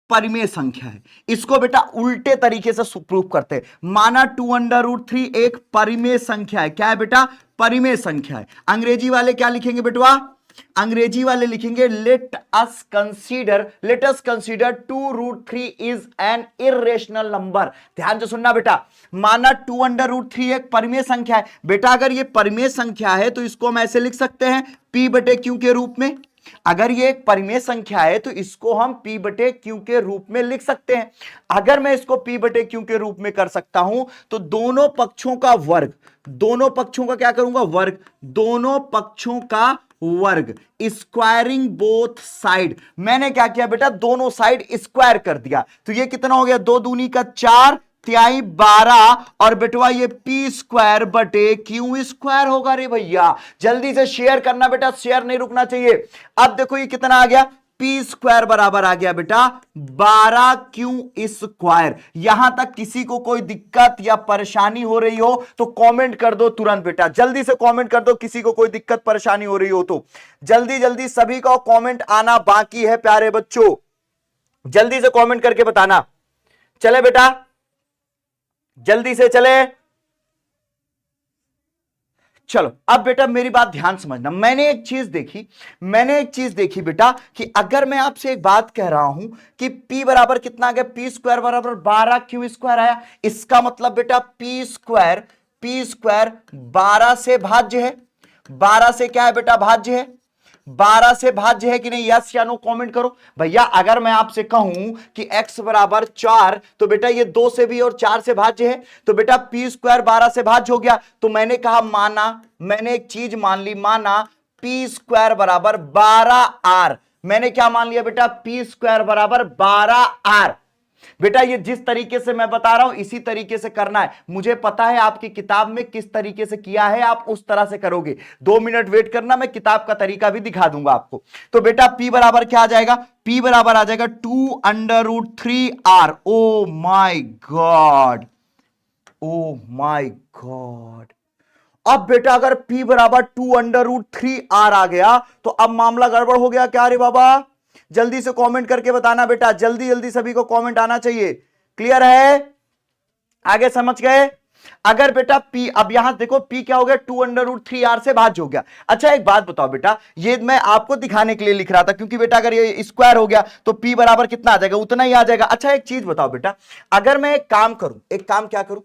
परिमेय संख्या है। इसको बेटा उल्टे तरीके से प्रूव करते हैं। माना 2√3 एक परिमेय संख्या है। क्या है बेटा? परिमेय संख्या है। अंग्रेजी वाले क्या लिखेंगे बेटवा? अंग्रेजी वाले लिखेंगे let us consider 2√3 is an irrational number. ध्यान से सुनना बेटा, माना 2√3 एक परिमेय संख्या है। बेटा अगर ये परिमेय संख्या है तो इसको हम ऐसे लिख सकते हैं P/Q के रूप में। अगर ये एक परिमेय संख्या है तो इसको हम P/Q के रूप में लिख सकते हैं। अगर मैं इसको P/Q के रूप में कर सकता हूं तो दोनों पक्षों का वर्ग, दोनों पक्षों का क्या करूंगा? वर्ग। दोनों पक्षों का वर्ग, स्क्वायरिंग बोथ साइड। मैंने क्या किया बेटा? दोनों साइड स्क्वायर कर दिया। तो ये कितना हो गया? 2 दूनी का 4 तिहाई 12 और बेटवा ये P²/Q² होगा। रे भैया जल्दी से शेयर करना बेटा, शेयर नहीं रुकना चाहिए। अब देखो ये कितना आ गया? P² बराबर आ गया बेटा 12Q²। यहां तक किसी को कोई दिक्कत या परेशानी हो रही हो तो कमेंट कर दो तुरंत बेटा, जल्दी से कमेंट कर दो। किसी को कोई दिक्कत परेशानी हो रही हो तो जल्दी जल्दी सभी का कमेंट आना बाकी है प्यारे बच्चों, जल्दी से कमेंट करके बताना। चले बेटा जल्दी से चले। चलो अब बेटा मेरी बात ध्यान समझना। मैंने एक चीज देखी बेटा कि अगर मैं आपसे एक बात कह रहा हूं कि P बराबर कितना आ गया? P² बराबर 12Q² आया। इसका मतलब बेटा P² 12 से भाज्य है। 12 से क्या है बेटा? भाज्य है। 12 से भाज्य है कि नहीं? यस या नो कमेंट करो भैया। अगर मैं आपसे कहूं कि x बराबर 4 तो बेटा ये 2 से भी और 4 से भाज्य है, तो बेटा P² 12 से भाज्य हो गया। तो मैंने कहा मैंने एक चीज मान ली, माना P² बराबर 12R। मैंने क्या मान लिया बेटा? P² बराबर 12R। बेटा ये जिस तरीके से मैं बता रहा हूं इसी तरीके से करना है। मुझे पता है आपकी किताब में किस तरीके से किया है, आप उस तरह से करोगे। 2 मिनट वेट करना, मैं किताब का तरीका भी दिखा दूंगा आपको। तो बेटा P बराबर क्या आ जाएगा? P बराबर आ जाएगा 2√3R। Oh my God, oh my God. अब बेटा अगर P बराबर 2√3R आ गया तो अब मामला गड़बड़ हो गया क्या रे बाबा? जल्दी से कमेंट करके बताना बेटा, जल्दी जल्दी सभी को कमेंट आना चाहिए। क्लियर है? आगे समझ गए? अगर बेटा P, अब यहां देखो P क्या हो गया? 2√3R से भाज्य हो गया। अच्छा एक बात बताओ बेटा, ये मैं आपको दिखाने के लिए लिख रहा था क्योंकि बेटा अगर ये स्क्वायर हो गया तो P बराबर कितना आ जाएगा? उतना ही आ जाएगा। अच्छा एक चीज बताओ बेटा, अगर मैं एक काम क्या करूं,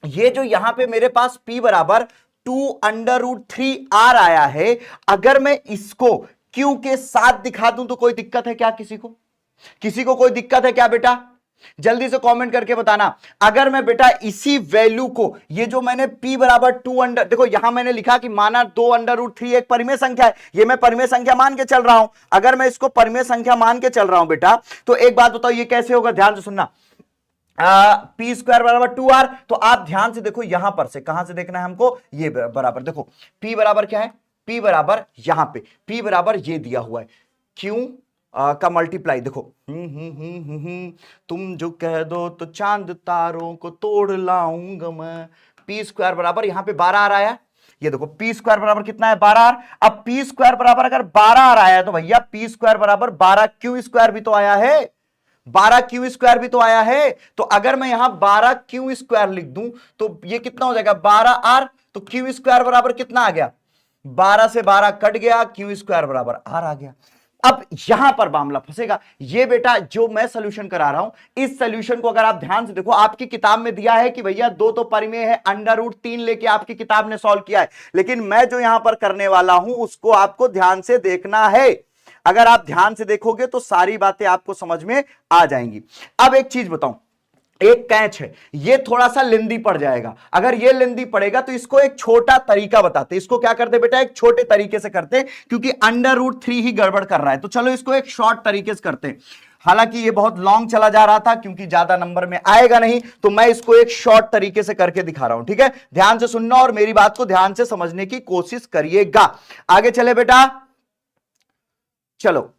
ये जो यहां पे मेरे पास P बराबर 2√3R आया है, अगर मैं इसको Q के साथ दिखा दूं तो कोई दिक्कत है क्या? किसी को कोई दिक्कत है क्या बेटा? जल्दी से कमेंट करके बताना। अगर मैं बेटा इसी वैल्यू को, ये जो मैंने P बराबर 2 देखो यहां मैंने लिखा कि माना 2√3 एक परिमेय संख्या है, ये मैं परिमेय संख्या मान के चल रहा हूं। अगर मैं इसको परिमेय संख्या मान के चल रहा हूं बेटा, तो एक बात बताओ ये कैसे होगा? ध्यान से सुनना। P² बराबर 2R, तो आप ध्यान से देखो यहां पर से, कहां से देखना है हमको? ये बराबर देखो P बराबर क्या है? P बराबर यहां पे P बराबर ये दिया हुआ है Q का मल्टीप्लाई। देखो तुम जो कह दो तो चांद तारों को तोड़ लाऊंगा मैं। P² बराबर यहां पे 12R आया। ये देखो P² बराबर कितना है? 12R। अब P² बराबर अगर 12R आया है तो भैया P² बराबर 12Q² भी तो आया है। 12Q² भी तो आया है। तो अगर मैं यहां 12Q² लिख दूं तो ये कितना हो जाएगा? 12R। तो Q² बराबर कितना आ गया? 12 से 12 कट गया, Q² बराबर R आ गया। अब यहां पर मामला फंसेगा। ये बेटा जो मैं सॉल्यूशन करा रहा हूं, इस सॉल्यूशन को अगर आप ध्यान से देखो, आपकी किताब में दिया है कि भैया 2 तो परिमेय है, √3 लेके आपकी किताब ने सॉल्व किया है। लेकिन मैं जो यहां पर करने वाला हूं उसको आपको ध्यान से देखना है। अगर आप ध्यान से देखोगे तो सारी बातें आपको समझ में आ जाएंगी। अब एक चीज बताऊं, एक कैच है, ये थोड़ा सा लेंदी पड़ जाएगा। अगर ये लेंदी पड़ेगा तो इसको एक छोटा तरीका बताते। इसको क्या करते बेटा? एक छोटे तरीके से करते, क्योंकि √3 ही गड़बड़ कर रहा है। तो चलो इसको एक शॉर्ट तरीके से करते हैं। हालांकि ये बहुत लॉन्ग चला जा रहा था क्योंकि ज्यादा नंबर में आएगा नहीं, तो मैं इसको एक शॉर्ट तरीके से करके दिखा रहा हूं। ठीक है, ध्यान से सुनना और मेरी बात को ध्यान से समझने की कोशिश करिएगा। आगे चले बेटा, चलो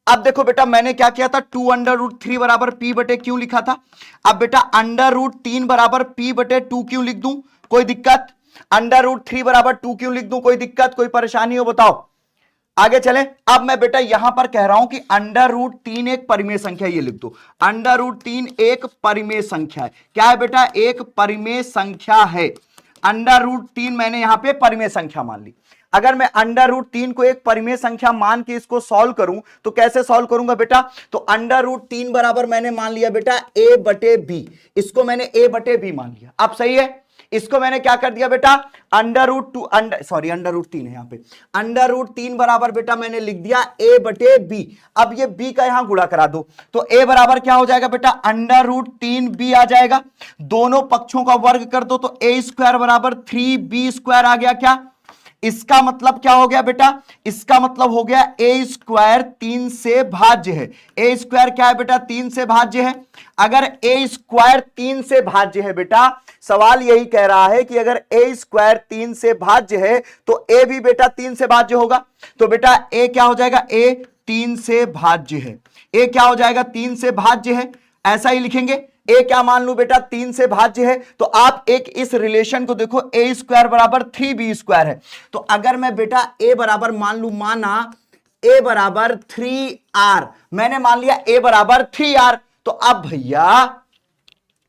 अब देखो बेटा मैंने क्या किया था? 2√3 बराबर P/Q लिखा था। अब बेटा √3 बराबर P/2 क्यों लिख दूं? कोई दिक्कत? √3 बराबर 2 क्यों लिख दूं? कोई दिक्कत, कोई परेशानी हो बताओ? आगे चले। अब मैं बेटा यहां पर कह रहा हूं कि √3 एक परिमेय संख्या, ये लिख दो, √3 एक परिमेय संख्या है। क्या है बेटा? एक परिमेय संख्या है। √3 मैंने यहां पे परिमेय संख्या मान ली। अगर मैं √3 को एक परिमेय संख्या मान के इसको सॉल्व करूं तो कैसे सॉल्व करूंगा बेटा? तो √3 बराबर मैंने मान लिया बेटा a/b, इसको मैंने a/b मान लिया। अब सही है, इसको मैंने क्या कर दिया बेटा? √3 है यहां पे, √3 बराबर बेटा मैंने लिख दिया a/b। अब ये b का यहां गुणा करा दो तो a बराबर क्या हो जाएगा बेटा? √3b आ जाएगा। दोनों पक्षों का वर्ग कर दो तो a² बराबर 3b² आ गया। क्या इसका मतलब क्या हो गया बेटा? इसका मतलब हो गया a² 3 से भाज्य है। a² क्या है बेटा? 3 से भाज्य है। अगर a² 3 से भाज्य है बेटा, सवाल यही कह रहा है कि अगर a² 3 से भाज्य है तो a भी बेटा 3 से भाज्य होगा। तो बेटा a क्या हो जाएगा? a 3 से भाज्य है। a क्या हो जाएगा? 3 से भाज्य है, ऐसा ही लिखेंगे। a क्या मान लू बेटा? 3 से भाज्य है। तो आप एक इस रिलेशन को देखो, a² बराबर 3b² है। तो अगर मैं बेटा a बराबर मान लू, माना a बराबर 3r, मैंने मान लिया a बराबर 3r, तो अब भैया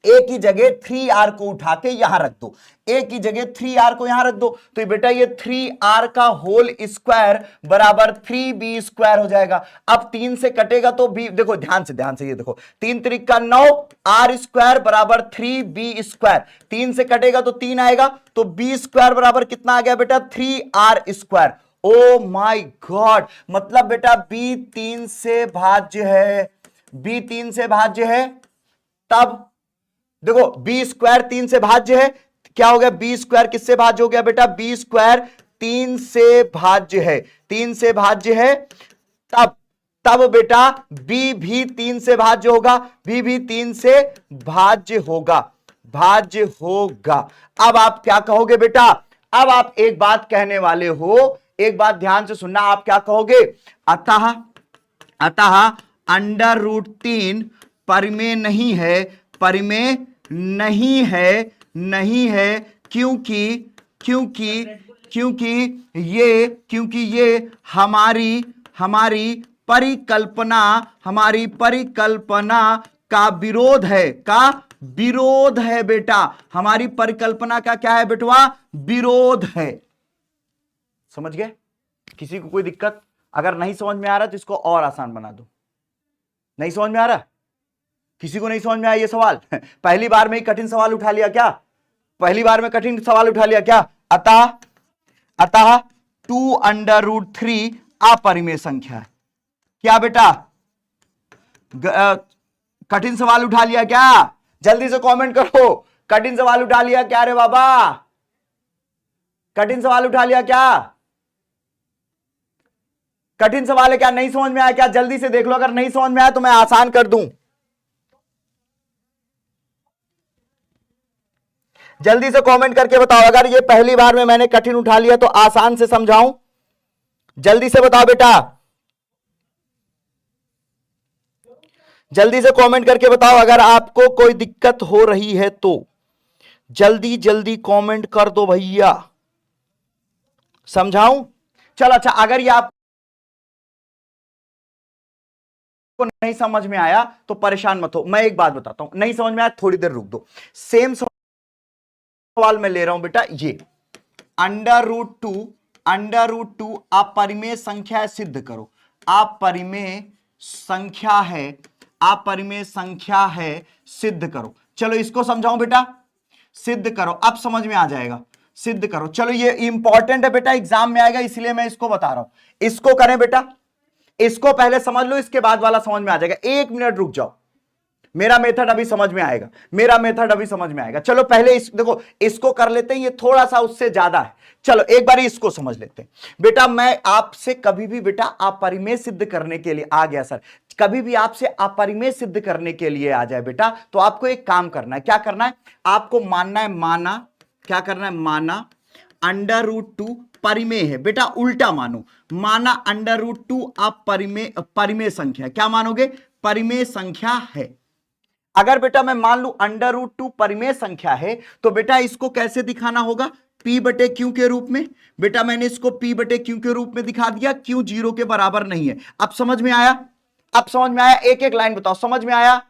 a की जगह 3r को उठा के यहां रख दो, a की जगह 3r को यहां रख दो, तो बेटा ये 3r का होल स्क्वायर बराबर 3b² हो जाएगा। अब 3 से कटेगा तो b, देखो ध्यान से ये देखो, 3 त्रिक का 9, r² बराबर 3b², 3 से कटेगा तो 3 आएगा, तो b² बराबर कितना आ गया बेटा? 3r²। ओ माय गॉड, मतलब बेटा b 3 से भाज्य है, b 3 से भाज्य है। तब देखो b² 3 से भाज्य है, क्या हो गया? b² किससे भाज्य हो गया बेटा? b² 3 से भाज्य है, 3 से भाज्य है। तब बेटा b भी 3 से भाज्य होगा, b भी 3 से भाज्य होगा, अब आप क्या कहोगे बेटा? अब आप एक बात कहने वाले हो, एक बात ध्यान से सुनना, आप क्या कहोगे? अतः √3 परिमेय नहीं है, परिमेय नहीं है क्योंकि ये हमारी परिकल्पना का विरोध है बेटा। हमारी परिकल्पना का क्या है बेटवा? विरोध है। समझ गए? किसी को कोई दिक्कत? अगर नहीं समझ में आ रहा तो इसको और आसान बना दो। नहीं समझ में आ रहा? किसी को नहीं समझ में आया ये सवाल? पहली बार में ही कठिन सवाल उठा लिया क्या? पहली बार में कठिन सवाल उठा लिया क्या? अतः 2√3 अपरिमेय संख्या है। क्या बेटा कठिन सवाल उठा लिया क्या? जल्दी से कमेंट करो, कठिन सवाल उठा लिया क्या रे बाबा? कठिन सवाल उठा लिया क्या? कठिन सवाल है क्या? नहीं समझ में आया क्या? जल्दी से देख लो, अगर नहीं समझ में आया तो मैं आसान कर दूं। जल्दी से कमेंट करके बताओ, अगर ये पहली बार में मैंने कठिन उठा लिया तो आसान से समझाऊं। जल्दी से बताओ बेटा, जल्दी से कमेंट करके बताओ अगर आपको कोई दिक्कत हो रही है तो जल्दी कमेंट कर दो भैया, समझाऊं? चलो अच्छा, अगर ये आपको नहीं समझ में आया तो परेशान मत हो, मैं एक बात बताता हूं। नहीं समझ में आया थोड़ी देर रुक दो, सेम सवाल मैं ले रहा हूं बेटा। ये √2 अपरिमेय संख्या है, सिद्ध करो। अपरिमेय संख्या है, सिद्ध करो। चलो इसको समझाऊं बेटा, सिद्ध करो, अब समझ में आ जाएगा। सिद्ध करो, चलो ये इंपॉर्टेंट है बेटा, एग्जाम में आएगा इसलिए मैं इसको बता रहा हूं। इसको करें बेटा, इसको पहले समझ लो, इसके बाद वाला समझ में आ जाएगा। 1 मिनट रुक जाओ, मेरा मेथड अभी समझ में आएगा, चलो पहले देखो इसको कर लेते हैं, ये थोड़ा सा उससे ज्यादा है। चलो एक बार इसको समझ लेते हैं बेटा। मैं आपसे कभी भी बेटा अपरिमेय सिद्ध करने के लिए आ गया सर, कभी भी आपसे अपरिमेय सिद्ध करने के लिए आ जाए बेटा, तो आपको एक काम करना है। क्या करना है? आपको मानना है, क्या करना है? माना √2 परिमेय है बेटा, उल्टा मानो, माना √2 परिमेय संख्या। क्या मानोगे? परिमेय संख्या है। अगर बेटा मैं मान लू √2 परिमेय संख्या है तो बेटा इसको कैसे दिखाना होगा? P बटे Q के रूप में। बेटा मैंने इसको P बटे Q के रूप में दिखा दिया, Q 0 के बराबर नहीं है। अब समझ में आया? अब समझ में आया? एक एक लाइन बताओ, समझ में आया?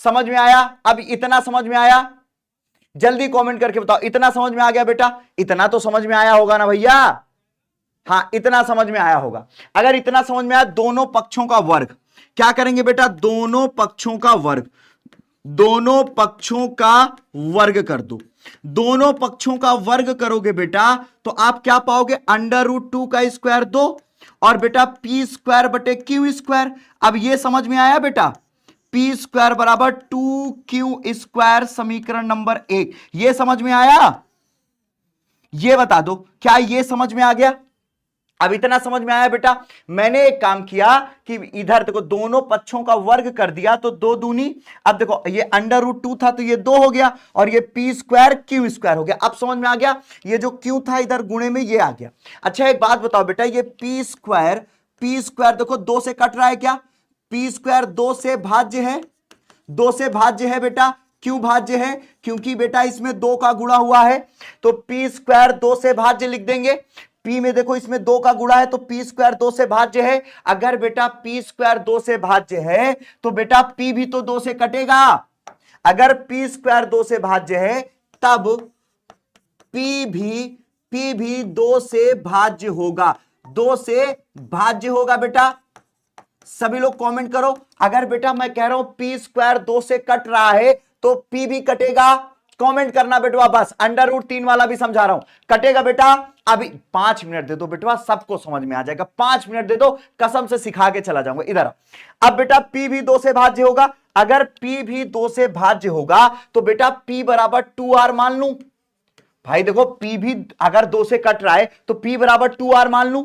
समझ में आया? अब इतना समझ में आया? जल्दी कमेंट करके बताओ, इतना समझ में आ गया बेटा? इतना तो समझ में आया होगा ना भैया? हाँ, इतना समझ में आया होगा। अगर इतना समझ में आया, दोनों पक्षों का वर्ग क्या करेंगे बेटा? दोनों पक्षों का वर्ग, दोनों पक्षों का वर्ग कर दो। दोनों पक्षों का वर्ग करोगे बेटा तो आप क्या पाओगे? √2 का स्क्वायर 2 और बेटा p स्क्वायर बटे q स्क्वायर। अब ये समझ में आया बेटा? p स्क्वायर बराबर 2q स्क्वायर, समीकरण नंबर 1। ये समझ में आया? ये बता दो, क्या ये समझ में आ गया? अब इतना समझ में आया बेटा? मैंने एक काम किया कि इधर देखो दोनों पक्षों का वर्ग कर दिया तो 2 दूनी, अब देखो ये √2 था तो ये 2 हो गया और ये p स्क्वायर q स्क्वायर हो गया। अब समझ में आ गया? ये जो q था इधर गुणे में ये आ गया। अच्छा एक बात बताओ बेटा, ये p स्क्वायर देखो 2 से कट रहा है क्या? p स्क्वायर 2 से भाज्य है, 2 से भाज्य है बेटा। क्यों भाज्य है? क्योंकि बेटा इसमें 2 का गुणा हुआ है तो p स्क्वायर 2 से भाज्य लिख देंगे। p में देखो इसमें 2 का गुणा है तो p स्क्वायर 2 से भाज्य है। अगर बेटा p स्क्वायर 2 से भाज्य है तो बेटा p भी तो 2 से कटेगा। अगर p स्क्वायर 2 से भाज्य है तब p भी 2 से भाज्य होगा, 2 से भाज्य होगा बेटा। सभी लोग कमेंट करो। अगर बेटा मैं कह रहा हूं p स्क्वायर 2 से कट रहा है तो p भी कटेगा। कमेंट करना बेटवा, बस √3 वाला भी समझा रहा हूं, कटेगा बेटा। अभी 5 मिनट दे दो बेटवा, सबको समझ में आ जाएगा। 5 मिनट दे दो, कसम से सिखा के चला जाऊंगा। इधर अब बेटा p भी 2 से भाज्य होगा। अगर p भी 2 से भाज्य होगा तो बेटा p बराबर 2r मान लूं। भाई देखो p भी अगर 2 से कट रहा है तो p बराबर 2r मान लूं,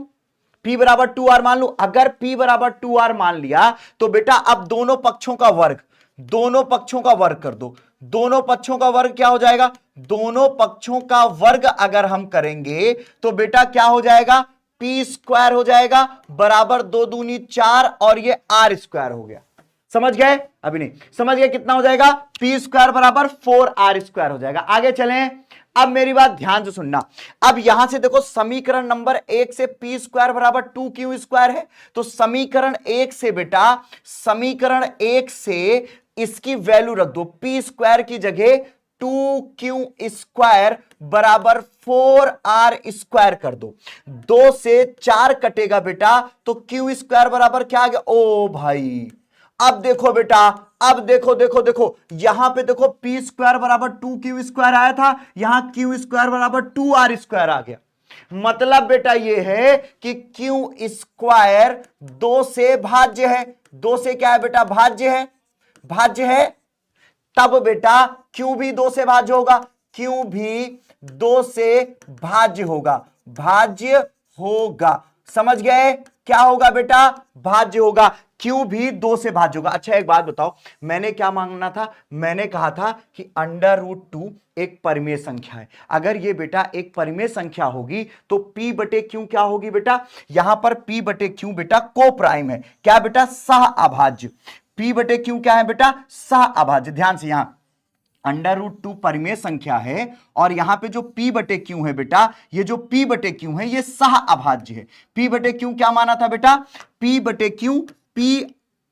p बराबर 2r मान लूं। अगर p बराबर 2r मान लिया तो बेटा अब दोनों पक्षों का वर्ग, दोनों पक्षों का वर्ग कर दो। दोनों पक्षों का वर्ग क्या हो जाएगा? दोनों पक्षों का वर्ग अगर हम करेंगे तो बेटा क्या हो जाएगा? p स्क्वायर हो जाएगा बराबर 2 दूनी 4 और ये r स्क्वायर हो गया। समझ गए? अभी नहीं समझ गए? कितना हो जाएगा? p स्क्वायर बराबर 4r स्क्वायर हो जाएगा। आगे चलें। अब मेरी बात ध्यान से सुनना। अब यहां से देखो समीकरण नंबर 1 से p स्क्वायर बराबर 2q स्क्वायर है तो समीकरण 1 से बेटा, समीकरण 1 से इसकी वैल्यू रख दो। p स्क्वायर की जगह 2q स्क्वायर बराबर 4r स्क्वायर कर दो। 2 से 4 कटेगा बेटा तो q स्क्वायर बराबर क्या आ गया? ओ भाई अब देखो बेटा, अब देखो यहां पे देखो p स्क्वायर बराबर 2q स्क्वायर आया था, यहां q स्क्वायर बराबर 2r स्क्वायर आ गया। मतलब बेटा ये है कि q स्क्वायर 2 से भाज्य है। 2 से क्या है बेटा? भाज्य है, भाज्य है। तब बेटा q भी 2 से भाज्य होगा, q भी 2 से भाज्य होगा, भाज्य होगा। समझ गए? क्या होगा बेटा? भाज्य होगा। q भी 2 से भाज्य होगा। अच्छा एक बात बताओ, मैंने क्या मांगना था? मैंने कहा था कि √2 एक परिमेय संख्या है। अगर ये बेटा एक परिमेय संख्या होगी तो p बटे q क्या होगी बेटा? यहां पर p बटे q बेटा को प्राइम है। क्या बेटा? सह अभाज्य। p बटे q क्या है बेटा? सह अभाज्य। ध्यान से, यहां √2 परिमेय संख्या है और यहां पे जो p बटे q है बेटा, ये जो p बटे q है ये सह अभाज्य है। p बटे q क्या माना था बेटा? p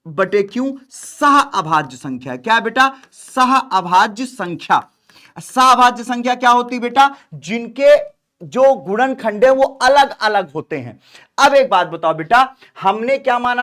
बटे q सह अभाज्य संख्या है। क्या बेटा? सह अभाज्य संख्या। सह अभाज्य संख्या क्या होती बेटा? जिनके जो गुणनखंड है वो अलग अलग होते हैं। अब एक बात बताओ बेटा, हमने क्या माना